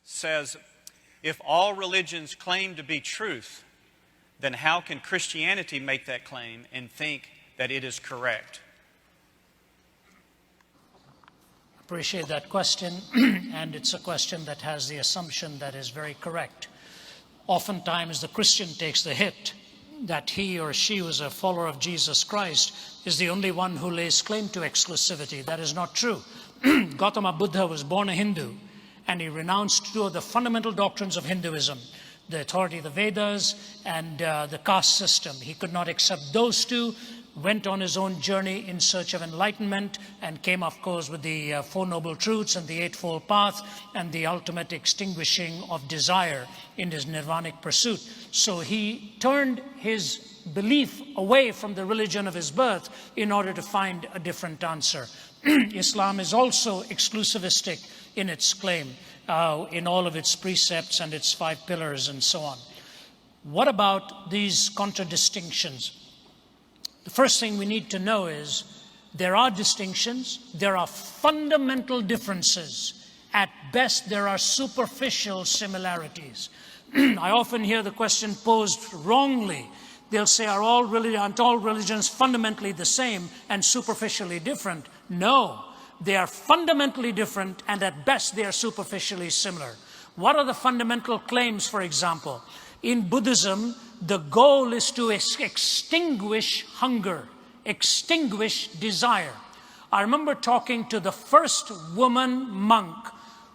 says, if all religions claim to be truth, then how can Christianity make that claim and think that it is correct? Appreciate that question, and it's a question that has the assumption that is very correct. Oftentimes the Christian takes the hit that he or she who is a follower of Jesus Christ is the only one who lays claim to exclusivity. That is not true. Gautama Buddha was born a Hindu, and he renounced two of the fundamental doctrines of Hinduism, the authority of the Vedas and the caste system. He could not accept those two, went on his own journey in search of enlightenment, and came, of course, with the Four Noble Truths and the Eightfold Path and the ultimate extinguishing of desire in his nirvanic pursuit. So he turned his belief away from the religion of his birth in order to find a different answer. Islam is also exclusivistic in its claim, in all of its precepts and its 5 pillars and so on. What about these contradistinctions? The first thing we need to know is there are distinctions, there are fundamental differences. At best, there are superficial similarities. I often hear the question posed wrongly. They'll say, aren't all religions fundamentally the same and superficially different? No, they are fundamentally different, and at best they are superficially similar. What are the fundamental claims, for example? In Buddhism, the goal is to extinguish hunger, extinguish desire. I remember talking to the first woman monk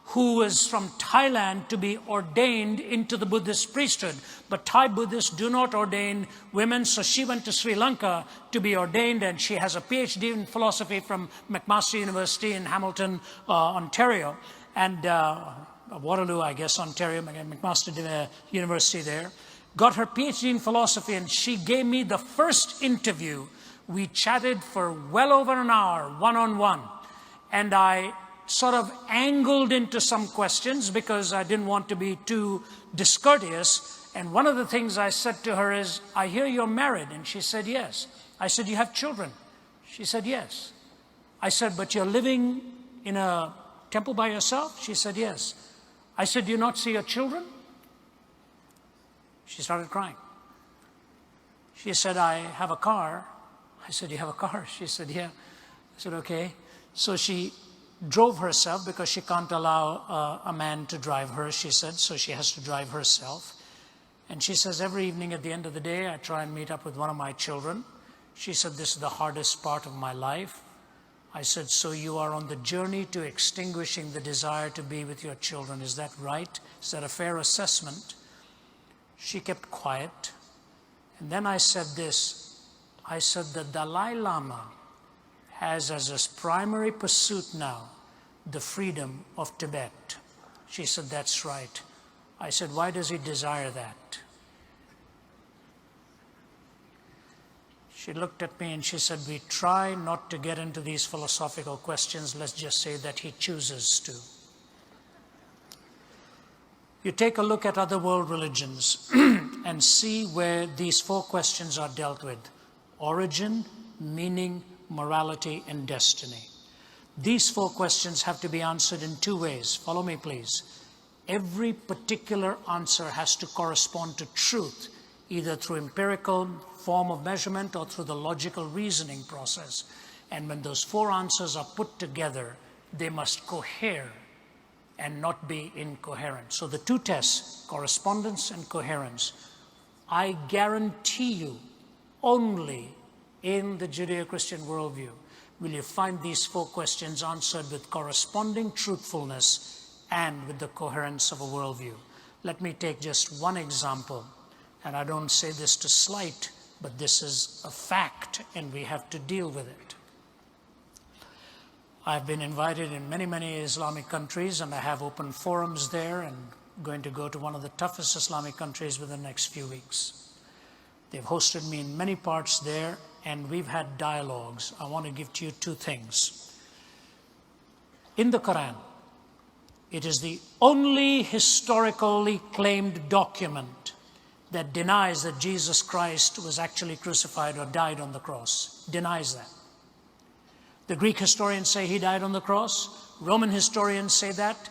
who was from Thailand to be ordained into the Buddhist priesthood. But Thai Buddhists do not ordain women, so she went to Sri Lanka to be ordained, and she has a PhD in philosophy from McMaster University in Hamilton, Ontario, and Waterloo, I guess, Ontario, McMaster University there. Got her PhD in philosophy, and she gave me the first interview. We chatted for well over an hour, one-on-one, and I sort of angled into some questions because I didn't want to be too discourteous. And one of the things I said to her is, I hear you're married. And she said, yes. I said, you have children? She said, yes. I said, but you're living in a temple by yourself? She said, yes. I said, do you not see your children? She started crying. She said, I have a car. I said, you have a car? She said, yeah. I said, okay. So she drove herself because she can't allow a man to drive her, she said, so she has to drive herself. And she says, every evening at the end of the day, I try and meet up with one of my children. She said, this is the hardest part of my life. I said, so you are on the journey to extinguishing the desire to be with your children. Is that right? Is that a fair assessment? She kept quiet. And then I said this. I said, the Dalai Lama has as his primary pursuit now the freedom of Tibet. She said, that's right. I said, why does he desire that? She looked at me and she said, we try not to get into these philosophical questions. Let's just say that he chooses to. You take a look at other world religions and see where these 4 questions are dealt with: origin, meaning, morality, and destiny. These 4 questions have to be answered in 2 ways. Follow me, please. Every particular answer has to correspond to truth, either through empirical form of measurement or through the logical reasoning process. And when those 4 answers are put together, they must cohere and not be incoherent. So the 2 tests, correspondence and coherence, I guarantee you only in the Judeo-Christian worldview will you find these 4 questions answered with corresponding truthfulness and with the coherence of a worldview. Let me take just one example, and I don't say this to slight, but this is a fact and we have to deal with it. I've been invited in many, many Islamic countries, and I have open forums there, and going to go to one of the toughest Islamic countries within the next few weeks. They've hosted me in many parts there, and we've had dialogues. I want to give to you 2 things. In the Quran, it is the only historically claimed document that denies that Jesus Christ was actually crucified or died on the cross. Denies that. The Greek historians say he died on the cross. Roman historians say that.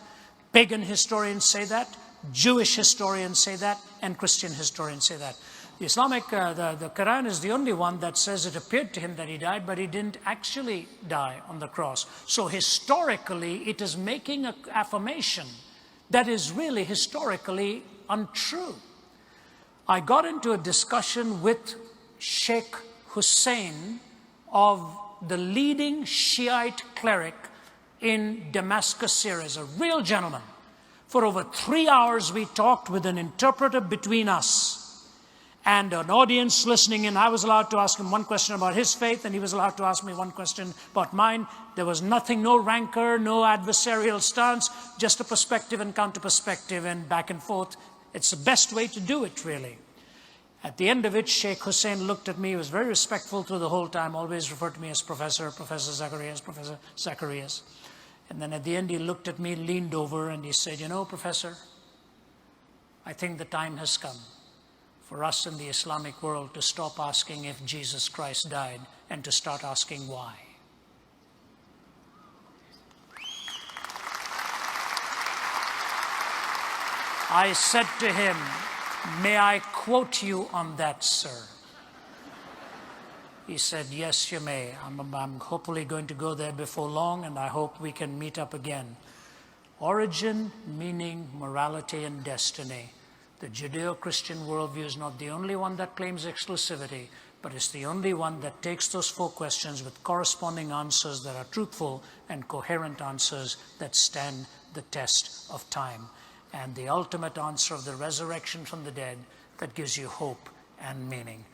Pagan historians say that, Jewish historians say that, and Christian historians say that. The Quran is the only one that says it appeared to him that he died, but he didn't actually die on the cross. So historically, it is making an affirmation that is really historically untrue. I got into a discussion with Sheikh Hussein of the leading Shiite cleric in Damascus, Syria, a real gentleman. For over 3 hours, we talked with an interpreter between us and an audience listening in. I was allowed to ask him one question about his faith, and he was allowed to ask me one question about mine. There was nothing, no rancor, no adversarial stance, just a perspective and counter-perspective and back and forth. It's the best way to do it, really. At the end of it, Sheikh Hussein looked at me. He was very respectful through the whole time, always referred to me as Professor Zacharias, Professor Zacharias. And then at the end, he looked at me, leaned over, and he said, "You know, Professor, I think the time has come for us in the Islamic world to stop asking if Jesus Christ died and to start asking why." I said to him, "May I quote you on that, sir?" He said, "Yes, you may. I'm hopefully going to go there before long, and I hope we can meet up again." Origin, meaning, morality, and destiny. The Judeo-Christian worldview is not the only one that claims exclusivity, but it's the only one that takes those 4 questions with corresponding answers that are truthful and coherent answers that stand the test of time. And the ultimate answer of the resurrection from the dead that gives you hope and meaning.